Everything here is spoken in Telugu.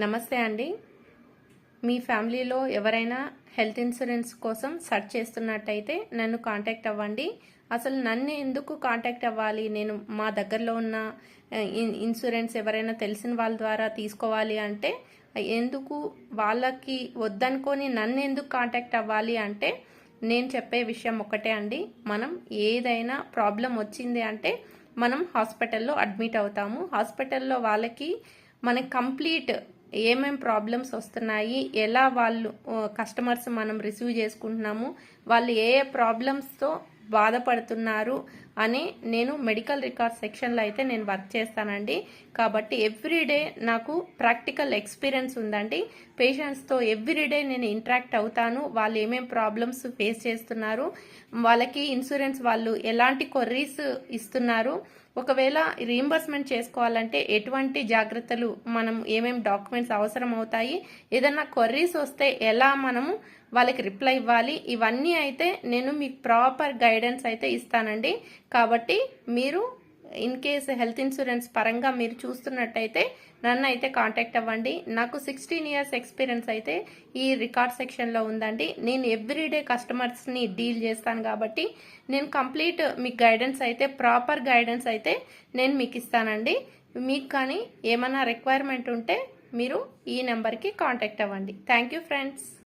నమస్తే అండి. మీ ఫ్యామిలీలో ఎవరైనా హెల్త్ ఇన్సూరెన్స్ కోసం సెర్చ్ చేస్తున్నట్టయితే నన్ను కాంటాక్ట్ అవ్వండి. అసలు నన్ను ఎందుకు కాంటాక్ట్ అవ్వాలి? నేను మా దగ్గరలో ఉన్న ఇన్సూరెన్స్ ఎవరైనా తెలిసిన వాళ్ళ ద్వారా తీసుకోవాలి అంటే ఎందుకు వాళ్ళకి వద్దనుకొని నన్ను ఎందుకు కాంటాక్ట్ అవ్వాలి అంటే నేను చెప్పే విషయం ఒకటే అండి. మనం ఏదైనా ప్రాబ్లం వచ్చింది అంటే మనం హాస్పిటల్లో అడ్మిట్ అవుతాము. హాస్పిటల్లో వాళ్ళకి మనకి కంప్లీట్ ఏమేం ప్రాబ్లమ్స్ వస్తున్నాయి, ఎలా వాళ్ళు కస్టమర్స్ మనం రిసీవ్ చేసుకుంటున్నాము, వాళ్ళు ఏ ఏ ప్రాబ్లమ్స్తో బాధపడుతున్నారు అని నేను మెడికల్ రికార్డ్ సెక్షన్లో అయితే నేను వర్క్ చేస్తానండి. కాబట్టి ఎవ్రీడే నాకు ప్రాక్టికల్ ఎక్స్పీరియన్స్ ఉందండి. పేషెంట్స్తో ఎవ్రీడే నేను ఇంటరాక్ట్ అవుతాను. వాళ్ళు ఏమేం ప్రాబ్లమ్స్ ఫేస్ చేస్తున్నారు, వాళ్ళకి ఇన్సూరెన్స్ వాళ్ళు ఎలాంటి కొర్రీస్ ఇస్తున్నారు, ఒకవేళ రీయింబర్స్మెంట్ చేసుకోవాలంటే ఎటువంటి జాగ్రత్తలు మనం ఏమేమి డాక్యుమెంట్స్ అవసరం అవుతాయి, ఏదైనా క్వరీస్ వస్తే ఎలా మనము వాళ్ళకి రిప్లై ఇవ్వాలి, ఇవన్నీ అయితే నేను మీకు ప్రాపర్ గైడెన్స్ అయితే ఇస్తానండి. కాబట్టి మీరు ఇన్ కేస్ హెల్త్ ఇన్సూరెన్స్ పరంగా మీరు చూస్తున్నట్టయితే నన్ను అయితే కాంటాక్ట్ అవ్వండి. నాకు 16 years ఎక్స్పీరియన్స్ అయితే ఈ రికార్డ్ సెక్షన్లో ఉందండి. నేను ఎవ్రీడే కస్టమర్స్ని డీల్ చేస్తాను కాబట్టి నేను కంప్లీట్ మీకు గైడెన్స్ అయితే ప్రాపర్ గైడెన్స్ అయితే నేను మీకు ఇస్తానండి. మీకు కానీ ఏమైనా రిక్వైర్మెంట్ ఉంటే మీరు ఈ నెంబర్కి కాంటాక్ట్ అవ్వండి. Thank you friends.